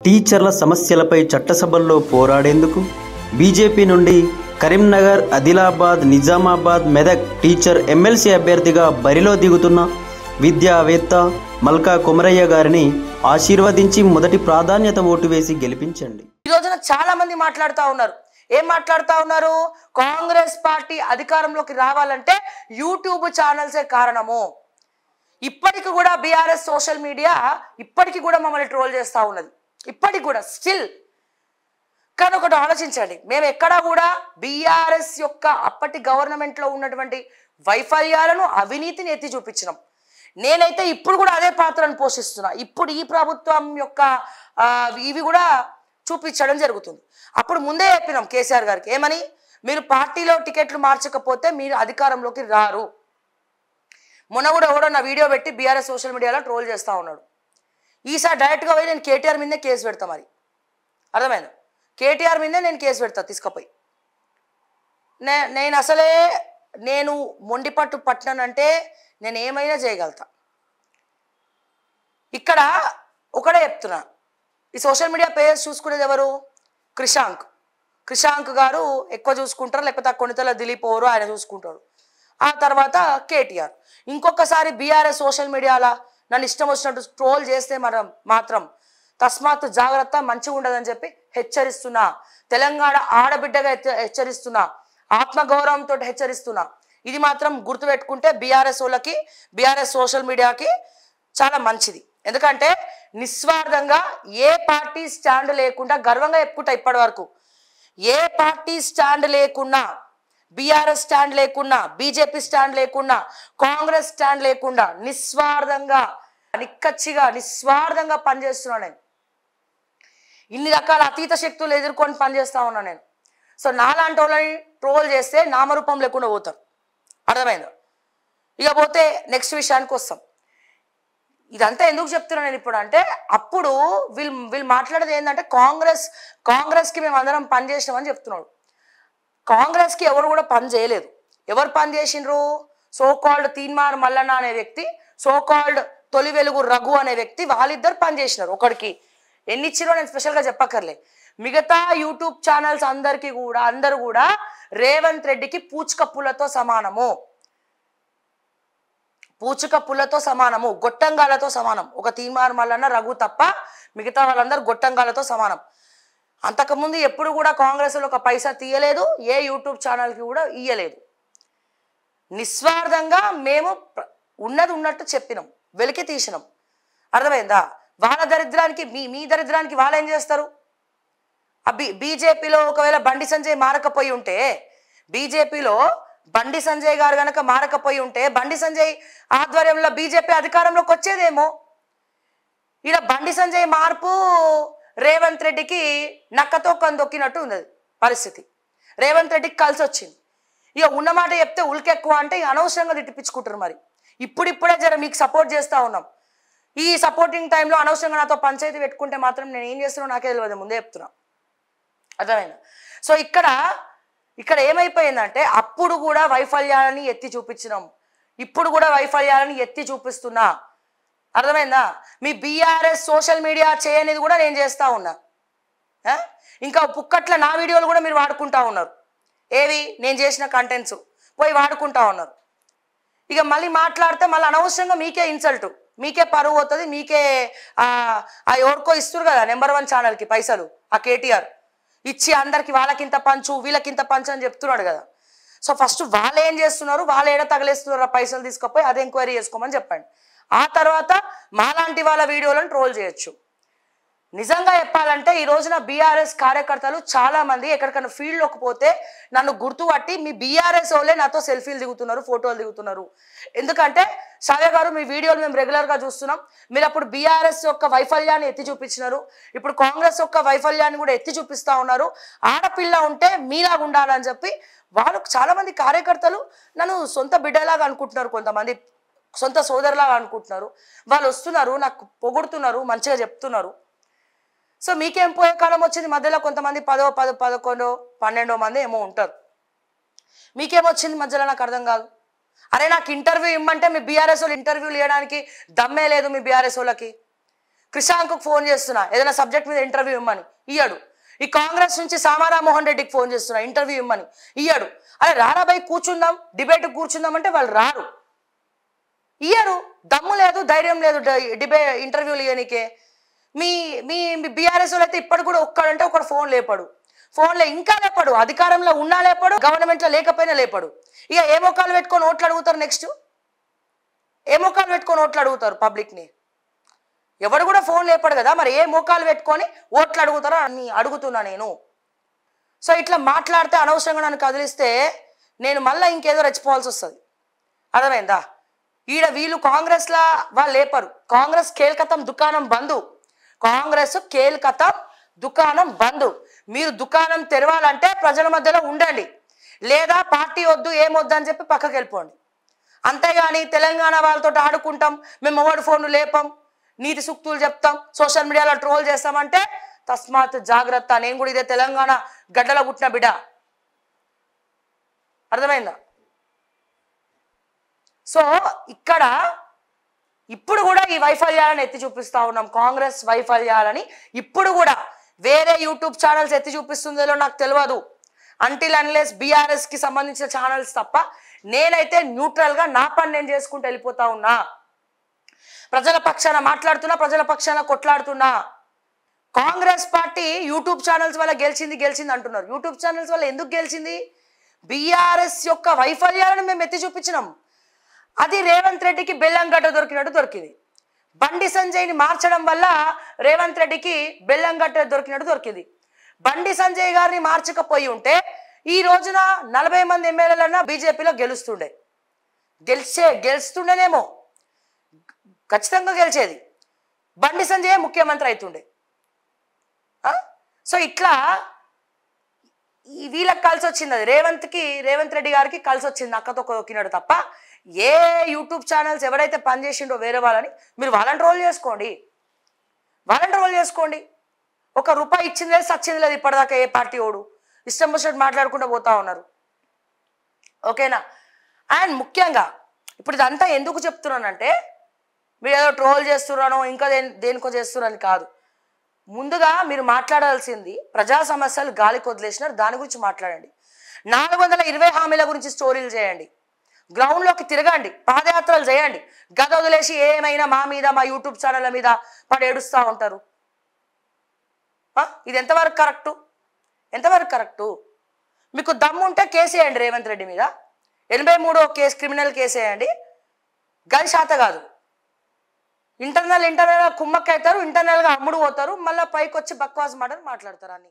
టీచర్ల సమస్యలపై చట్టసభల్లో పోరాడేందుకు బీజేపీ నుండి కరీంనగర్, ఆదిలాబాద్, నిజామాబాద్, మెదక్ టీచర్ ఎమ్మెల్సీ అభ్యర్థిగా బరిలో దిగుతున్న విద్యావేత్త మల్కా కొమరయ్య గారిని ఆశీర్వదించి మొదటి ప్రాధాన్యత ఓటు వేసి గెలిపించండి. ఈ రోజున చాలా మంది మాట్లాడుతూ ఉన్నారు. ఏం మాట్లాడుతూ ఉన్నారు? కాంగ్రెస్ పార్టీ అధికారంలోకి రావాలంటే యూట్యూబ్ ఛానల్సే కారణము. ఇప్పటికి కూడా బీఆర్ఎస్ సోషల్ మీడియా ఇప్పటికి కూడా మమ్మల్ని ట్రోల్ చేస్తూ ఉన్నది. ఇప్పటికి కూడా స్టిల్. కానీ ఒకటి ఆలోచించండి, మేము ఎక్కడా కూడా బీఆర్ఎస్ యొక్క అప్పటి గవర్నమెంట్లో ఉన్నటువంటి వైఫల్యాలను, అవినీతిని ఎత్తి చూపించినాం. నేనైతే ఇప్పుడు కూడా అదే పాత్రను పోషిస్తున్నా. ఇప్పుడు ఈ ప్రభుత్వం యొక్క ఇవి కూడా చూపించడం జరుగుతుంది. అప్పుడు ముందే చెప్పినాం కేసీఆర్ గారికి, ఏమని, మీరు పార్టీలో టికెట్లు మార్చకపోతే మీరు అధికారంలోకి రారు. మొన్న కూడా ఎవడో నా వీడియో పెట్టి బీఆర్ఎస్ సోషల్ మీడియాలో ట్రోల్ చేస్తూ ఉన్నాడు. ఈసారి డైరెక్ట్గా పోయి నేను కేటీఆర్ మీదే కేసు పెడతా. మరి అర్థమైంది, కేటీఆర్ మీదే నేను కేసు పెడతా తీసుకుపోయి. నేను అసలే నేను మొండిపట్టు పట్టినానంటే నేను ఏమైనా చేయగలుగుతా. ఇక్కడ ఒకటే చెప్తున్నా, ఈ సోషల్ మీడియా పేజ్ చూసుకునేది ఎవరు? క్రిషాంక్ గారు ఎక్కువ చూసుకుంటారు, లేకపోతే ఆ కొనితల దిలీప్ ఎవరు ఆయన చూసుకుంటాడు. ఆ తర్వాత కేటీఆర్. ఇంకొకసారి బీఆర్ఎస్ సోషల్ మీడియాలో నన్ను ఇష్టం వచ్చినట్టు ట్రోల్ చేస్తే మాత్రం తస్మాత్ జాగ్రత్త, మంచిగా ఉండదని చెప్పి హెచ్చరిస్తున్నా. తెలంగాణ ఆడబిడ్డగా హెచ్చరిస్తున్నా, ఆత్మగౌరవంతో హెచ్చరిస్తున్నా. ఇది మాత్రం గుర్తుపెట్టుకుంటే బీఆర్ఎస్ వాళ్ళకి, బీఆర్ఎస్ సోషల్ మీడియాకి చాలా మంచిది. ఎందుకంటే నిస్వార్థంగా ఏ పార్టీ స్టాండ్ లేకుండా గర్వంగా చెప్పుకుంటా. ఇప్పటి వరకు ఏ పార్టీ స్టాండ్ లేకున్నా, బీఆర్ఎస్ స్టాండ్ లేకున్నా, బీజేపీ స్టాండ్ లేకున్నా, కాంగ్రెస్ స్టాండ్ లేకుండా నిస్వార్థంగా, నిక్కచ్చిగా, నిస్వార్థంగా పనిచేస్తున్నా నేను. ఇన్ని రకాల అతీత శక్తులు ఎదుర్కొని పనిచేస్తా ఉన్నా నేను. సో నాలాంటి వాళ్ళని ట్రోల్ చేస్తే నామరూపం లేకుండా పోతారు. అర్థమైందా? ఇక పోతే నెక్స్ట్ విషయానికి వస్తాం. ఇదంతా ఎందుకు చెప్తున్నా నేను ఇప్పుడు అంటే, అప్పుడు వీళ్ళు మాట్లాడేది ఏంటంటే కాంగ్రెస్కి మేము అందరం పని చేసినామని చెప్తున్నాడు. కాంగ్రెస్కి ఎవరు కూడా పని చేయలేదు. ఎవరు పని చేసిండ్రు? సోకాల్డ్ తీన్మార్ మల్లన్న అనే వ్యక్తి, సోకాల్డ్ తొలి వెలుగు రఘు అనే వ్యక్తి, వాళ్ళిద్దరు పని చేసినారు. ఒకడికి ఎన్ని ఇచ్చిరో నేను స్పెషల్గా చెప్పక్కర్లే. మిగతా యూట్యూబ్ ఛానల్స్ అందరూ కూడా రేవంత్ రెడ్డికి పూచిక పుల్లతో సమానము, గొట్టంగాలతో సమానం. ఒక తీన్మార్ మల్లన్న, రఘు తప్ప మిగతా వాళ్ళందరూ గొట్టంగాలతో సమానం. అంతకుముందు ఎప్పుడు కూడా కాంగ్రెస్లో ఒక పైసా తీయలేదు, ఏ యూట్యూబ్ ఛానల్కి కూడా ఇయ్యలేదు. నిస్వార్థంగా మేము ఉన్నది ఉన్నట్టు చెప్పినాం, వెలికి తీసినాం. అర్థమైందా? వాళ్ళ దరిద్రానికి మీ దరిద్రానికి వాళ్ళు ఏం చేస్తారు? బీజేపీలో ఒకవేళ బండి సంజయ్ మారకపోయి ఉంటే, బీజేపీలో బండి సంజయ్ గారు కనుక మారకపోయి ఉంటే, బండి సంజయ్ ఆధ్వర్యంలో బీజేపీ అధికారంలోకి వచ్చేదేమో. ఇలా బండి సంజయ్ మార్పు రేవంత్ రెడ్డికి నక్కతో కందొక్కినట్టు ఉంది పరిస్థితి. రేవంత్ రెడ్డికి కలిసి వచ్చింది. ఇక ఉన్నమాట చెప్తే ఉల్కెక్కువ అంటే అనవసరంగా తిట్టిపించుకుంటారు. మరి ఇప్పుడిప్పుడే జర మీకు సపోర్ట్ చేస్తూ ఉన్నాం. ఈ సపోర్టింగ్ టైంలో అనవసరంగా నాతో పంచాయతీ పెట్టుకుంటే మాత్రం నేను ఏం చేస్తున్నానో నాకే తెలియదు, ముందే చెప్తున్నా. అర్థమైందా? సో ఇక్కడ ఏమైపోయిందంటే, అప్పుడు కూడా వైఫల్యాలని ఎత్తి చూపించినాం, ఇప్పుడు కూడా వైఫల్యాలని ఎత్తి చూపిస్తున్నా. అర్థమైందా? మీ బీఆర్ఎస్ సోషల్ మీడియా చేయనిది కూడా నేను చేస్తూ ఉన్నా. ఇంకా పుక్కట్ల నా వీడియోలు కూడా మీరు వాడుకుంటా ఉన్నారు. ఏవి? నేను చేసిన కంటెంట్స్ పోయి వాడుకుంటా ఉన్నారు. ఇక మళ్ళీ మాట్లాడితే మళ్ళీ అనవసరంగా మీకే ఇన్సల్ట్, మీకే పరువు అవుతుంది, మీకే ఎవరికో ఇస్తారు కదా నెంబర్ 1 ఛానల్కి పైసలు, ఆ కేటీఆర్ ఇచ్చి అందరికి వాళ్ళకింత పంచు వీళ్ళకింత పంచు అని చెప్తున్నాడు కదా. సో ఫస్ట్ వాళ్ళు ఏం చేస్తున్నారు, వాళ్ళు ఏడ తగలేస్తున్నారు పైసలు తీసుకుపోయి, అది ఎంక్వైరీ చేసుకోమని చెప్పండి. ఆ తర్వాత మాలాంటి వాళ్ళ వీడియోలను ట్రోల్ చేయొచ్చు. నిజంగా చెప్పాలంటే ఈ రోజున బీఆర్ఎస్ కార్యకర్తలు చాలా మంది ఎక్కడికైనా ఫీల్డ్లోకి పోతే నన్ను గుర్తుపట్టి మీ బీఆర్ఎస్ వాళ్ళే నాతో సెల్ఫీలు దిగుతున్నారు, ఫోటోలు దిగుతున్నారు. ఎందుకంటే సావ్య గారు, మీ వీడియోలు మేము రెగ్యులర్గా చూస్తున్నాం. మీరు అప్పుడు బీఆర్ఎస్ యొక్క వైఫల్యాన్ని ఎత్తి చూపించినారు, ఇప్పుడు కాంగ్రెస్ యొక్క వైఫల్యాన్ని కూడా ఎత్తి చూపిస్తూ ఉన్నారు. ఆడపిల్ల ఉంటే మీలాగా ఉండాలని చెప్పి వాళ్ళు చాలా మంది కార్యకర్తలు నన్ను సొంత బిడ్డలాగా అనుకుంటున్నారు, కొంతమంది సొంత సోదరులాగా అనుకుంటున్నారు. వాళ్ళు వస్తున్నారు, నాకు పొగుడుతున్నారు, మంచిగా చెప్తున్నారు. సో మీకేం పోయే కాలం వచ్చింది? మధ్యలో కొంతమంది 10, 11, 12 మంది ఏమో ఉంటారు. మీకేమొచ్చింది మధ్యలో? నాకు అర్థం కాదు. అరే నాకు ఇంటర్వ్యూ ఇమ్మంటే మీ బీఆర్ఎస్ వాళ్ళు ఇంటర్వ్యూలు ఇవ్వడానికి దమ్మే లేదు మీ బీఆర్ఎస్ వాళ్ళకి. క్రిషాంక్కు ఫోన్ చేస్తున్నా ఏదైనా సబ్జెక్ట్ మీద ఇంటర్వ్యూ ఇవ్వమని, ఇయ్యాడు. ఈ కాంగ్రెస్ నుంచి సామారామోహన్ రెడ్డికి ఫోన్ చేస్తున్నా ఇంటర్వ్యూ ఇవ్వమని, ఇయ్యాడు. అరే రారా బై కూర్చుందాం, డిబేట్ కూర్చుందాం అంటే వాళ్ళు రారు, ఇయ్యరు. దమ్ము లేదు, ధైర్యం లేదు ఇంటర్వ్యూలు ఇవ్వనికే. మీ మీ బీఆర్ఎస్ వాళ్ళు అయితే ఇప్పటికి కూడా ఒక్కడంటే ఒకడు ఫోన్ లేపాడు, ఫోన్లో ఇంకా లేపాడు, అధికారంలో ఉన్నా లేపాడు, గవర్నమెంట్లో లేకపోయినా లేపాడు. ఇక ఏ మోకాలు పెట్టుకొని ఓట్లు అడుగుతారు, నెక్స్ట్ ఏ మోకాలు పెట్టుకొని ఓట్లు అడుగుతారు పబ్లిక్ని? ఎవడు కూడా ఫోన్ లేపాడు కదా, మరి ఏ మోకాలు పెట్టుకొని ఓట్లు అడుగుతారో అని అడుగుతున్నా నేను. సో ఇట్లా మాట్లాడితే అనవసరంగా నన్ను కదిలిస్తే నేను మళ్ళీ ఇంకేదో రెచ్చిపోవాల్సి వస్తుంది, అర్థమైందా? ఈడ వీళ్ళు కాంగ్రెస్లా వాళ్ళు లేపరు. కాంగ్రెస్ కేల్కతం దుకాణం బంధు, కాంగ్రెస్ కేల్కతం దుకాణం బంధు. మీరు దుకాణం తెరవాలంటే ప్రజల మధ్యలో ఉండండి, లేదా పార్టీ వద్దు ఏమొద్దు అని చెప్పి పక్కకి వెళ్ళిపోండి. అంతేగాని తెలంగాణ వాళ్ళతో ఆడుకుంటాం, మేము ఎవరి ఫోన్లు లేపం, నీతి సూక్తులు చెప్తాం, సోషల్ మీడియాలో ట్రోల్ చేస్తామంటే తస్మాత్ జాగ్రత్త. నేను కూడా ఇదే తెలంగాణ గడ్డల పుట్టిన బిడ్డ, అర్థమైందా? సో ఇక్కడ ఇప్పుడు కూడా ఈ వైఫల్యాలను ఎత్తి చూపిస్తా ఉన్నాం, కాంగ్రెస్ వైఫల్యాలని ఇప్పుడు కూడా. వేరే యూట్యూబ్ ఛానల్స్ ఎత్తి చూపిస్తుందో నాకు తెలియదు, అంటిల్ అన్లెస్ బీఆర్ఎస్కి సంబంధించిన ఛానల్స్ తప్ప. నేనైతే న్యూట్రల్గా నా పని నేను చేసుకుంటూ వెళ్ళిపోతా ఉన్నా, ప్రజల పక్షాన మాట్లాడుతున్నా, ప్రజల పక్షాన కొట్లాడుతున్నా. కాంగ్రెస్ పార్టీ యూట్యూబ్ ఛానల్స్ వల్ల గెలిచింది అంటున్నారు. యూట్యూబ్ ఛానల్స్ వల్ల ఎందుకు గెలిచింది? బీఆర్ఎస్ యొక్క వైఫల్యాలను మేము ఎత్తి చూపించినాం. అది రేవంత్ రెడ్డికి బెల్లంగడ్డ దొరికినట్టు దొరికింది. బండి సంజయ్ని మార్చడం వల్ల రేవంత్ రెడ్డికి బెల్లంగడ్డ దొరికినట్టు దొరికింది. బండి సంజయ్ గారిని మార్చకపోయి ఉంటే ఈ రోజున 40 మంది ఎమ్మెల్యేలన్నా బీజేపీలో గెలుస్తుండేనేమో, ఖచ్చితంగా గెలిచేది. బండి సంజయ్ ముఖ్యమంత్రి అవుతుండే. సో ఇట్లా వీళ్ళకి కలిసి వచ్చింది, అది రేవంత్ రెడ్డి గారికి కలిసి వచ్చింది, అక్కతో కొక్కినాడు తప్ప. ఏ యూట్యూబ్ ఛానల్స్ ఎవరైతే పనిచేసిండో వేరే వాళ్ళని మీరు వాళ్ళని ట్రోల్ చేసుకోండి. ఒక రూపాయి ఇచ్చింది లేదు, సచ్చింది లేదు ఇప్పటిదాకా ఏ పార్టీ ఓడు. ఇష్టం వచ్చినట్టు మాట్లాడుకుంటూ పోతా ఉన్నారు, ఓకేనా? అండ్ ముఖ్యంగా ఇప్పుడు ఇదంతా ఎందుకు చెప్తున్నానంటే, మీరు ఏదో ట్రోల్ చేస్తున్నానో ఇంకా దేనికో చేస్తున్నారని కాదు. ముందుగా మీరు మాట్లాడాల్సింది ప్రజా సమస్యలు గాలికి వదిలేసినారు, దాని గురించి మాట్లాడండి. 420 హామీల గురించి స్టోరీలు చేయండి, గ్రౌండ్లోకి తిరగండి, పాదయాత్రలు చేయండి. గద వదిలేసి ఏమైనా మా మీద మా యూట్యూబ్ ఛానళ్ళ మీద పడి ఏడుస్తూ ఉంటారు. ఇది ఎంతవరకు కరెక్టు? మీకు దమ్ము ఉంటే కేసు వేయండి రేవంత్ రెడ్డి మీద, 83వ కేసు క్రిమినల్ కేసు వేయండి. గది శాత కాదు, ఇంటర్నల్గా కుమ్మక్క అవుతారు, ఇంటర్నల్గా అమ్ముడు పోతారు, మళ్ళీ పైకి వచ్చి బక్వాస్ మాటలు మాట్లాడతారు అని.